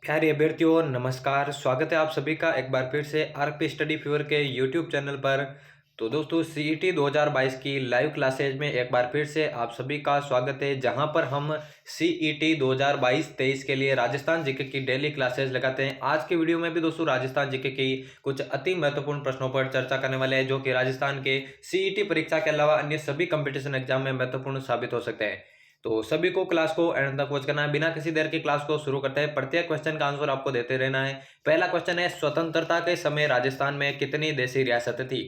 खैर अभ्यर्थियों नमस्कार, स्वागत है आप सभी का एक बार फिर से आरपी स्टडी फीवर के यूट्यूब चैनल पर। तो दोस्तों सीईटी 2022 की लाइव क्लासेज में एक बार फिर से आप सभी का स्वागत है, जहां पर हम सीईटी 2022-23 के लिए राजस्थान जीके की डेली क्लासेज लगाते हैं। आज के वीडियो में भी दोस्तों राजस्थान जीके की कुछ अति महत्वपूर्ण प्रश्नों पर चर्चा करने वाले हैं, जो कि राजस्थान के सीईटी परीक्षा के अलावा अन्य सभी कंपटीशन एग्जाम में महत्वपूर्ण साबित हो सकते हैं। तो सभी को क्लास को एंड तक वॉच करना है। बिना किसी देर की क्लास को शुरू करते हैं। प्रत्येक क्वेश्चन का आंसर आपको देते रहना है। पहला क्वेश्चन है, स्वतंत्रता के समय राजस्थान में कितनी देशी रियासतें थी?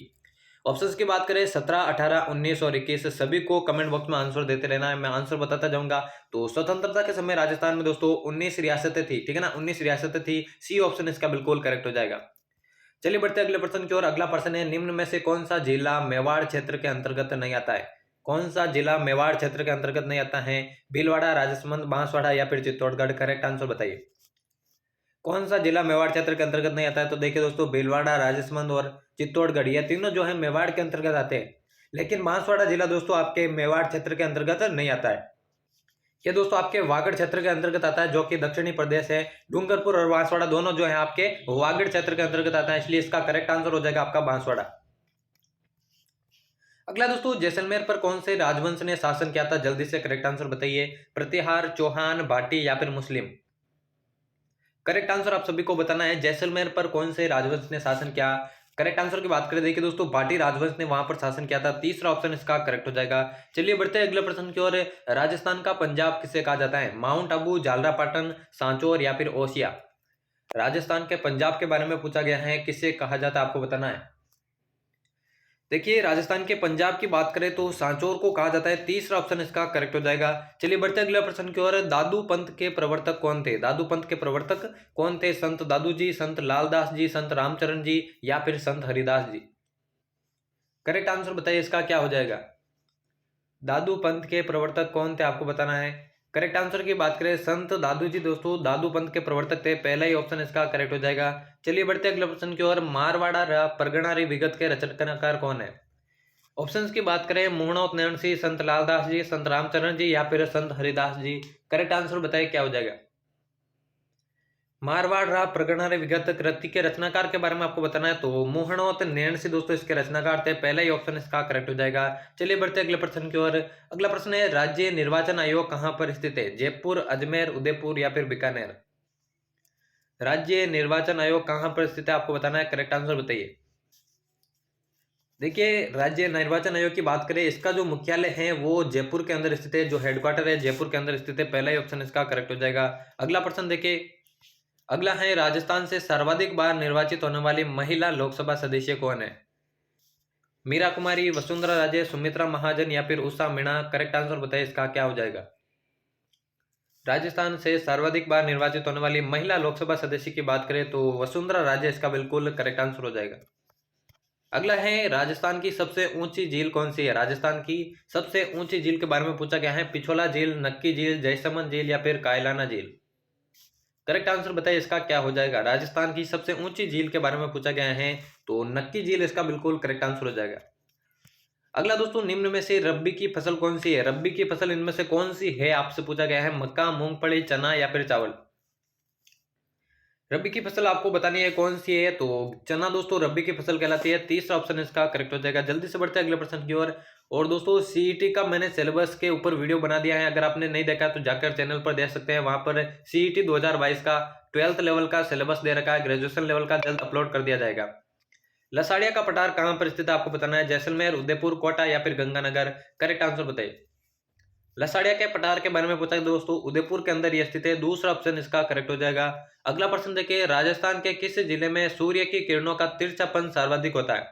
ऑप्शंस की बात करें 17, 18, 19 और 21। सभी को कमेंट बॉक्स में आंसर देते रहना है, मैं आंसर बताता जाऊंगा। तो स्वतंत्रता के समय राजस्थान में दोस्तों 19 रियासतें थी, ठीक है ना, 19 रियासतें थी। सी ऑप्शन इसका बिल्कुल करेक्ट हो जाएगा। चलिए बढ़ते अगले प्रश्न की ओर। अगला प्रश्न है, निम्न में से कौन सा जिला मेवाड़ क्षेत्र के अंतर्गत नहीं आता है? कौन सा जिला मेवाड़ क्षेत्र के अंतर्गत नहीं आता है? भीलवाड़ा, राजसमंद, बांसवाड़ा या फिर चित्तौड़गढ़? करेक्ट आंसर बताइए। कौन सा जिला मेवाड़ क्षेत्र के अंतर्गत नहीं आता है? तो देखिए दोस्तों, भीलवाड़ा, राजसमंद और चित्तौड़गढ़ ये तीनों जो है मेवाड़ के अंतर्गत आते हैं, लेकिन बांसवाड़ा जिला दोस्तों आपके मेवाड़ क्षेत्र के अंतर्गत नहीं आता है। ये दोस्तों आपके वागड़ क्षेत्र के अंतर्गत आता है, जो कि दक्षिणी प्रदेश है। डूंगरपुर और बांसवाड़ा दोनों जो है आपके वागड़ क्षेत्र के अंतर्गत आता है, इसलिए इसका करेक्ट आंसर हो जाएगा आपका बांसवाड़ा। अगला दोस्तों, जैसलमेर पर कौन से राजवंश ने शासन किया था? जल्दी से करेक्ट आंसर बताइए। प्रतिहार, चौहान, भाटी या फिर मुस्लिम? करेक्ट आंसर आप सभी को बताना है। जैसलमेर पर कौन से राजवंश ने शासन किया? करेक्ट आंसर की बात करें, देखिए दोस्तों, भाटी राजवंश ने वहां पर शासन किया था। तीसरा ऑप्शन इसका करेक्ट हो जाएगा। चलिए बढ़ते हैं अगले प्रश्न की ओर। राजस्थान का पंजाब किसे कहा जाता है? माउंट आबू, झालरापाटन, सांचौर या फिर ओसिया? राजस्थान के पंजाब के बारे में पूछा गया है, किसे कहा जाता है आपको बताना है। देखिए राजस्थान के पंजाब की बात करें तो सांचौर को कहा जाता है। तीसरा ऑप्शन इसका करेक्ट हो जाएगा। चलिए बढ़ते अगले प्रश्न की ओर। दादू पंथ के प्रवर्तक कौन थे? दादू पंथ के प्रवर्तक कौन थे? संत दादू जी, संत लालदास जी, संत रामचरण जी या फिर संत हरिदास जी? करेक्ट आंसर बताइए, इसका क्या हो जाएगा। दादू पंथ के प्रवर्तक कौन थे आपको बताना है। करेक्ट आंसर की बात करें, संत दादू जी दोस्तों दादू पंथ के प्रवर्तक थे। पहला ही ऑप्शन इसका करेक्ट हो जाएगा। चलिए बढ़ते अगले प्रश्न की ओर। मारवाड़ा परगना विगत के रचनाकार कौन है? ऑप्शंस की बात करें, मोहनोत नैन सिंह, संत लालदास जी, संत रामचरण जी या फिर संत हरिदास जी? करेक्ट आंसर बताइए क्या हो जाएगा। मारवाड़ राव परगना विगत कृति के रचनाकार के बारे में आपको बताना है, तो मोहनोत नैन सिंह दोस्तों इसके रचनाकार थे। पहला ही ऑप्शन इसका करेक्ट हो जाएगा। चलिए बढ़ते अगले प्रश्न की ओर। अगला प्रश्न है, राज्य निर्वाचन आयोग कहां पर स्थित है? जयपुर, अजमेर, उदयपुर या फिर बीकानेर? राज्य निर्वाचन आयोग कहां पर स्थित है आपको बताना है। करेक्ट आंसर बताइए। देखिए राज्य निर्वाचन आयोग की बात करें, इसका जो मुख्यालय है वो जयपुर के अंदर स्थित है। जो हेडक्वार्टर है जयपुर के अंदर स्थित है। पहला ही ऑप्शन इसका करेक्ट हो जाएगा। अगला प्रश्न देखिए, अगला है, राजस्थान से सर्वाधिक बार निर्वाचित होने वाली महिला लोकसभा सदस्य कौन है? मीरा कुमारी, वसुंधरा राजे, सुमित्रा महाजन या फिर उषा मीणा? करेक्ट आंसर बताइए, इसका क्या हो जाएगा। राजस्थान से सर्वाधिक बार निर्वाचित होने वाली महिला लोकसभा सदस्य की बात करें तो वसुंधरा राजे इसका बिल्कुल करेक्ट आंसर हो जाएगा। अगला है, राजस्थान की सबसे ऊंची झील कौन सी है? राजस्थान की सबसे ऊंची झील के बारे में पूछा गया है। पिछोला झील, नक्की झील, जयसमंद झील या फिर कायलाना झील? करेक्ट आंसर बताइए, इसका क्या हो जाएगा। राजस्थान की सबसे ऊंची झील के बारे में पूछा गया है, तो नक्की झील इसका बिल्कुल करेक्ट आंसर हो जाएगा। अगला दोस्तों, निम्न में से रब्बी की फसल कौन सी है? रब्बी की फसल इनमें से कौन सी है आपसे पूछा गया है। मक्का, मूंगफली, चना या फिर चावल? रबी की फसल आपको बतानी है कौन सी है, तो चना दोस्तों रबी की फसल कहलाती है। तीसरा ऑप्शन इसका करेक्ट हो जाएगा। जल्दी से बढ़ते हैं अगले प्रश्न की ओर। और दोस्तों सीईटी का मैंने सिलेबस के ऊपर वीडियो बना दिया है, अगर आपने नहीं देखा तो जाकर चैनल पर देख सकते हैं। वहां पर सीईटी 2022 का 12th लेवल का सिलेबस दे रखा है, ग्रेजुएशन लेवल का जल्द अपलोड कर दिया जाएगा। लसाड़िया का पठार कहां पर स्थित है आपको बताना है। जैसलमेर, उदयपुर, कोटा या फिर गंगानगर? करेक्ट आंसर बताइए। लसाड़िया के पठार के बारे में पूछा है दोस्तों, उदयपुर के अंदर यह स्थित है। दूसरा ऑप्शन इसका करेक्ट हो जाएगा। अगला प्रश्न देखिए, राजस्थान के किस जिले में सूर्य की किरणों का तिरछापन सर्वाधिक होता है?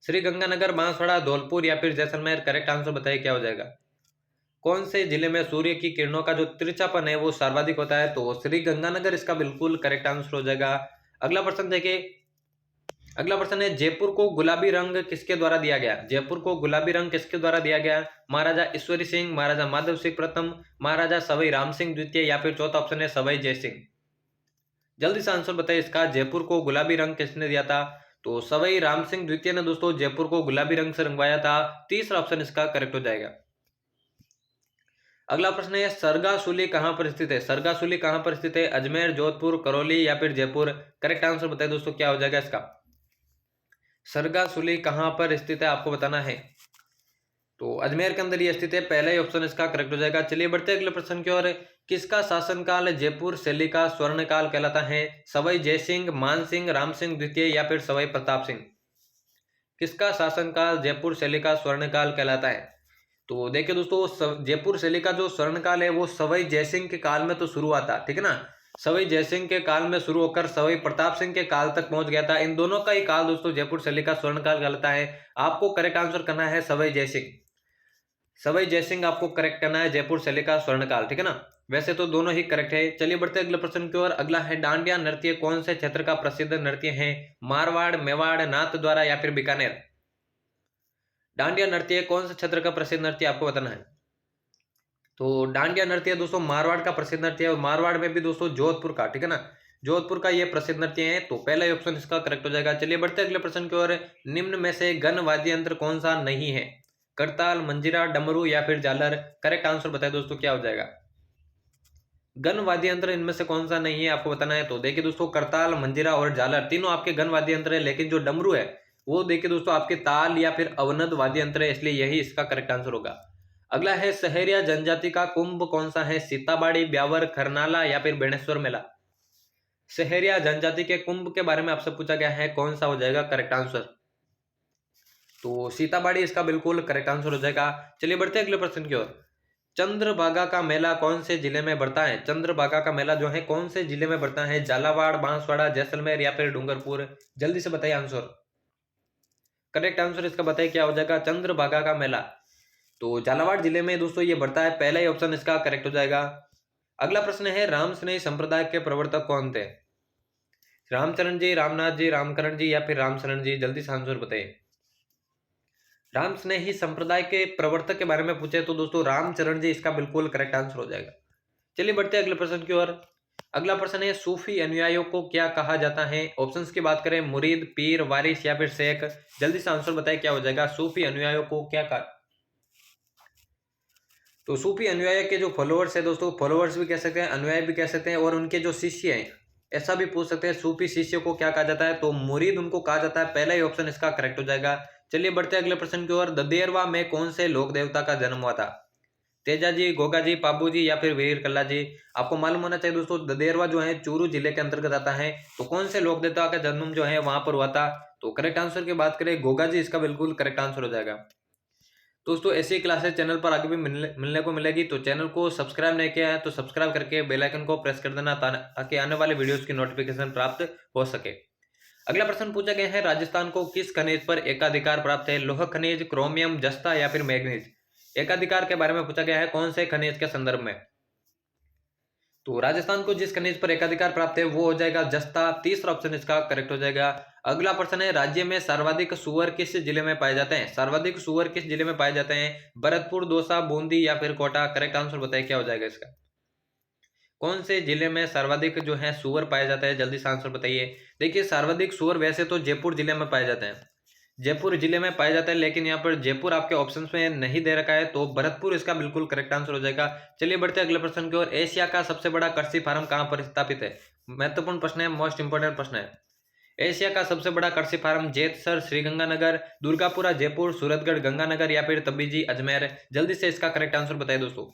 श्री गंगानगर, बांसवाड़ा, धौलपुर या फिर जैसलमेर? करेक्ट आंसर बताइए क्या हो जाएगा। कौन से जिले में सूर्य की किरणों का जो तिरछापन है वो सर्वाधिक होता है, तो श्री गंगानगर इसका बिल्कुल करेक्ट आंसर हो जाएगा। अगला प्रश्न देखिए, अगला प्रश्न है, जयपुर को गुलाबी रंग किसके द्वारा दिया गया? जयपुर को गुलाबी रंग किसके द्वारा दिया गया? महाराजा ईश्वरी सिंह, महाराजा माधव सिंह प्रथम, महाराजा सवाई राम सिंह द्वितीय या फिर चौथा ऑप्शन है सवाई जय सिंह? जल्दी से आंसर बताइए इसका। जयपुर को गुलाबी रंग किसने दिया था? तो सवाई राम सिंह द्वितीय ने दोस्तों जयपुर को गुलाबी रंग से रंगवाया था। तीसरा ऑप्शन इसका करेक्ट हो जाएगा। अगला प्रश्न है सरगासुली कहाँ पर स्थित है? सरगासुली कहाँ पर स्थित है? अजमेर, जोधपुर, करौली या फिर जयपुर? करेक्ट आंसर बताइए दोस्तों, क्या हो जाएगा इसका? सरगासुली कहाँ पर स्थित है आपको बताना है। तो अजमेर के अंदर ये स्थित है, पहला ही ऑप्शन इसका करेक्ट हो जाएगा। चलिए बढ़ते हैं अगले प्रश्न की ओर। किसका शासनकाल जयपुर शैली का स्वर्णकाल कहलाता है? सवाई जयसिंह, मान सिंह, राम सिंह द्वितीय या फिर सवाई प्रताप सिंह? किसका शासनकाल जयपुर शैली का स्वर्णकाल कहलाता है? तो देखिए दोस्तों, जयपुर शैली का जो स्वर्णकाल है वो सवाई जयसिंह के काल में तो शुरू हुआ था, ठीक है ना। सवाई जयसिंह के काल में शुरू होकर सवाई प्रताप सिंह के काल तक पहुंच गया था। इन दोनों का ही काल दोस्तों जयपुर शैली का स्वर्णकाल कहलाता है। आपको करेक्ट आंसर करना है सवाई जयसिंह। सवाई जयसिंह आपको करेक्ट करना है, जयपुर शैली का स्वर्णकाल, ठीक है ना। वैसे तो दोनों ही करेक्ट है। चलिए बढ़ते हैं अगले प्रश्न की ओर। अगला है डांडिया नृत्य कौन से क्षेत्र का प्रसिद्ध नृत्य है? मारवाड़, मेवाड़, नाथद्वारा या फिर बीकानेर? डांडिया नृत्य कौन से क्षेत्र का प्रसिद्ध नृत्य आपको बताना है। तो डांडिया नृत्य दोस्तों मारवाड़ का प्रसिद्ध नृत्य है, और मारवाड़ में भी दोस्तों जोधपुर का, ठीक है ना, जोधपुर का ये प्रसिद्ध नृत्य है। तो पहला ऑप्शन इसका करेक्ट हो जाएगा। चलिए बढ़ते हैं अगले प्रश्न की ओर। निम्न में से गण वाद्य यंत्र कौन सा नहीं है? करताल, मंजीरा, डमरू या फिर झालर? करेक्ट आंसर बताए दोस्तों, क्या हो जाएगा? गण वाद्य यंत्र इनमें से कौन सा नहीं है आपको बताना है। तो देखिए दोस्तों, करताल, मंजीरा और झालर तीनों आपके गण वाद्य यंत्र है, लेकिन जो डमरू है वो देखिए दोस्तों आपके ताल या फिर अवनद वाद्य यंत्र है, इसलिए यही इसका करेक्ट आंसर होगा। अगला है सहरिया जनजाति का कुंभ कौन सा है? सीताबाड़ी, ब्यावर, खरनाला या फिर बेणेश्वर मेला? सहरिया जनजाति के कुंभ के बारे में आपसे पूछा गया है, कौन सा हो जाएगा करेक्ट आंसर? तो सीताबाड़ी इसका बिल्कुल करेक्ट आंसर हो जाएगा। चलिए बढ़ते हैं अगले प्रश्न की ओर। चंद्रभागा का मेला कौन से जिले में बढ़ता है? चंद्रभागा का मेला जो है कौन से जिले में बढ़ता है? झालावाड़, बांसवाड़ा, जैसलमेर या फिर डूंगरपुर? जल्दी से बताइए आंसर। करेक्ट आंसर इसका बताइए, क्या हो जाएगा? चंद्रभागा का मेला तो झालावाड़ जिले में दोस्तों ये बढ़ता है, पहला ही ऑप्शन इसका करेक्ट हो जाएगा। अगला प्रश्न है राम स्नेही संप्रदाय के प्रवर्तक कौन थे? रामचरण जी, रामनाथ जी, रामकरण जी या फिर रामशरण जी? जल्दी से आंसर बताइए। राम स्नेही संप्रदाय के प्रवर्तक के बारे में पूछे तो दोस्तों रामचरण जी इसका बिल्कुल करेक्ट आंसर हो जाएगा। चलिए बढ़ते हैं अगले प्रश्न की ओर। अगला प्रश्न है सूफी अनुयायियों को क्या कहा जाता है? ऑप्शंस की बात करें, मुरीद, पीर, वारिस या फिर शेख? जल्दी से आंसर बताइए, क्या हो जाएगा? सूफी अनुयायियों को क्या कहा? तो सूफी अनुयायी के जो फॉलोअर्स है दोस्तों, फॉलोअर्स भी कह सकते हैं, अनुयायी भी कह सकते हैं, और उनके जो शिष्य हैं ऐसा भी पूछ सकते हैं, सूफी शिष्य को क्या कहा जाता है? तो मुरीद उनको कहा जाता है, पहला ही ऑप्शन इसका करेक्ट हो जाएगा। चलिए बढ़ते हैं अगले प्रश्न की ओर। ददेरवा में कौन से लोक देवता का जन्म हुआ था? तेजा जी, गोगा जी, पाबू जी या फिर वीर कल्ला जी? आपको मालूम होना चाहिए दोस्तों, ददेरवा जो है चूरू जिले के अंतर्गत आता है। तो कौन से लोक देवता का जन्म जो है वहां पर हुआ था? तो करेक्ट आंसर की बात करें, गोगा जी इसका बिल्कुल करेक्ट आंसर हो जाएगा। दोस्तों ऐसी क्लासेस चैनल पर आगे भी मिलने को मिलेगी, तो चैनल को सब्सक्राइब नहीं किया है तो सब्सक्राइब करके बेल आइकन को प्रेस कर देना ताकि आने वाले वीडियोस की नोटिफिकेशन प्राप्त हो सके। अगला प्रश्न पूछा गया है राजस्थान को किस खनिज पर एकाधिकार प्राप्त है? लोह खनिज, क्रोमियम, जस्ता या फिर मैग्नीज? एकाधिकार के बारे में पूछा गया है, कौन से खनिज के संदर्भ में? तो राजस्थान को जिस खनिज पर एकाधिकार प्राप्त है वो हो जाएगा जस्ता, तीसरा ऑप्शन इसका करेक्ट हो जाएगा। अगला प्रश्न है राज्य में सर्वाधिक सुअर किस जिले में पाए जाते हैं? सर्वाधिक सुअर किस जिले में पाए जाते हैं? भरतपुर, दौसा, बूंदी या फिर कोटा? करेक्ट आंसर बताइए, क्या हो जाएगा इसका? कौन से जिले में सर्वाधिक जो है सुअर पाए जाते हैं? जल्दी से आंसर बताइए। देखिए सर्वाधिक सुअर वैसे तो जयपुर जिले में पाए जाते हैं, जयपुर जिले में पाया जाता है, लेकिन यहाँ पर जयपुर आपके ऑप्शंस में नहीं दे रखा है, तो भरतपुर इसका बिल्कुल करेक्ट आंसर हो जाएगा। चलिए बढ़ते हैं अगले प्रश्न की ओर। एशिया का सबसे बड़ा कृषि फार्म कहाँ पर स्थापित है? महत्वपूर्ण प्रश्न है, मोस्ट इंपोर्टेंट प्रश्न है। एशिया का सबसे बड़ा कृषि फार्म जेतसर, श्रीगंगानगर, दुर्गापुरा, जयपुर, सूरतगढ़, गंगानगर या फिर तबीजी, अजमेर? जल्दी से इसका करेक्ट आंसर बताइए दोस्तों।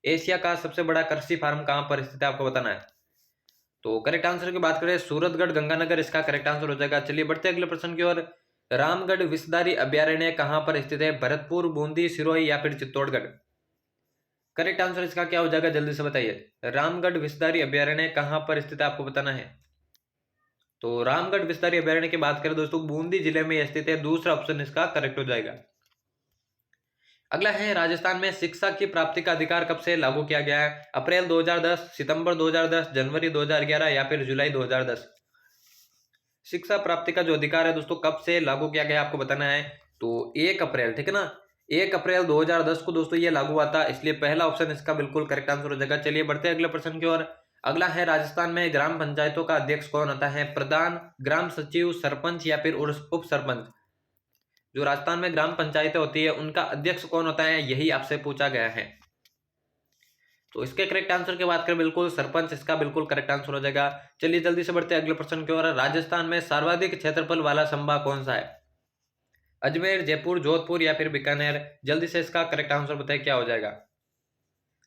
एशिया का सबसे बड़ा कृषि फार्म कहाँ पर स्थित है आपको बताना है। तो करेक्ट आंसर की बात करें सूरतगढ़, गंगानगर इसका करेक्ट आंसर हो जाएगा। चलिए बढ़ते हैं अगले प्रश्न की ओर। रामगढ़ विषधारी अभ्यारण्य कहां पर स्थित है? भरतपुर, बूंदी, सिरोही या फिर चित्तौड़गढ़? करेक्ट आंसर इसका क्या हो जाएगा? जल्दी से बताइए। रामगढ़ विषधारी अभ्यारण्य कहां पर स्थित है आपको बताना है। तो रामगढ़ विषधारी अभ्यारण्य की बात करें दोस्तों बूंदी जिले में स्थित है, दूसरा ऑप्शन इसका करेक्ट हो जाएगा। अगला है राजस्थान में शिक्षा की प्राप्ति का अधिकार कब से लागू किया गया है? अप्रैल 2010, सितंबर 2010, जनवरी 2011 या फिर जुलाई 2010? शिक्षा प्राप्ति का जो अधिकार है दोस्तों कब से लागू किया गया आपको बताना है। तो 1 अप्रैल, ठीक है ना, 1 अप्रैल 2010 को दोस्तों ये लागू हुआ था, इसलिए पहला ऑप्शन इसका बिल्कुल करेक्ट आंसर हो जाएगा। चलिए बढ़ते हैं अगले प्रश्न की ओर। अगला है राजस्थान में ग्राम पंचायतों का अध्यक्ष कौन होता है? प्रधान, ग्राम सचिव, सरपंच या फिर उप सरपंच? जो राजस्थान में ग्राम पंचायतें होती है उनका अध्यक्ष कौन होता है, यही आपसे पूछा गया है। तो इसके करेक्ट आंसर की बात करें, बिल्कुल सरपंच इसका बिल्कुल करेक्ट आंसर हो जाएगा। चलिए जल्दी से बढ़ते हैं अगले प्रश्न की ओर। राजस्थान में सर्वाधिक क्षेत्रफल वाला संभाग कौन सा है? अजमेर, जयपुर, जोधपुर या फिर बीकानेर? जल्दी से इसका करेक्ट आंसर बताइए क्या हो जाएगा।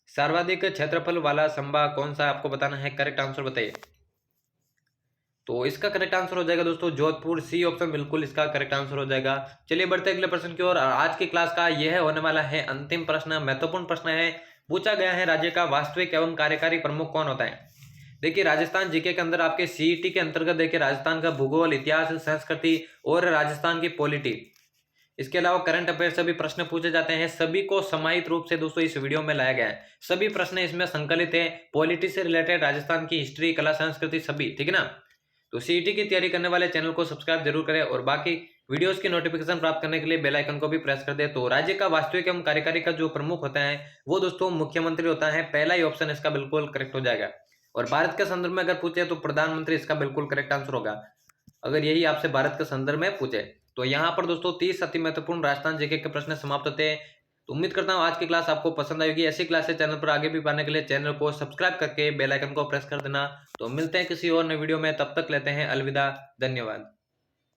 सर्वाधिक क्षेत्रफल वाला संभाग कौन सा है आपको बताना है, करेक्ट आंसर बताइए। तो इसका करेक्ट आंसर हो जाएगा दोस्तों जोधपुर, सी ऑप्शन बिल्कुल इसका करेक्ट आंसर हो जाएगा। चलिए बढ़ते हैं अगले प्रश्न की ओर। आज की क्लास का यह होने वाला है अंतिम प्रश्न, महत्वपूर्ण प्रश्न है। पूछा गया है राज्य का वास्तविक एवं कार्यकारी प्रमुख कौन होता है? देखिए राजस्थान जीके के अंदर आपके सीईटी के अंतर्गत देखिए राजस्थान का भूगोल, इतिहास, संस्कृति और राजस्थान की पॉलिटी, इसके अलावा करंट अफेयर से भी प्रश्न पूछे जाते हैं। सभी को समाहित रूप से दोस्तों इस वीडियो में लाया गया है। सभी प्रश्न इसमें संकलित है, पॉलिटी से रिलेटेड, राजस्थान की हिस्ट्री, कला, संस्कृति, सभी, ठीक है ना। तो सीईटी की तैयारी करने वाले चैनल को सब्सक्राइब जरूर करें और बाकी वीडियोस की नोटिफिकेशन प्राप्त करने के लिए बेल आइकन को भी प्रेस कर दे। तो राज्य का वास्तविक एवं कार्यकारी का जो प्रमुख होता है वो दोस्तों मुख्यमंत्री होता है, पहला ही ऑप्शन इसका बिल्कुल करेक्ट हो जाएगा। और भारत के संदर्भ में अगर पूछे तो प्रधानमंत्री इसका बिल्कुल करेक्ट आंसर होगा, अगर यही आपसे भारत के संदर्भ में पूछे। तो यहाँ पर दोस्तों 30 अति महत्वपूर्ण राजस्थान जीके के प्रश्न समाप्त होते हैं। तो उम्मीद करता हूँ आज की क्लास आपको पसंद आएगी। ऐसी क्लासेस चैनल पर आगे भी पाने के लिए चैनल को सब्सक्राइब करके बेल आइकन को प्रेस कर देना। तो मिलते हैं किसी और नए वीडियो में, तब तक लेते हैं अलविदा, धन्यवाद।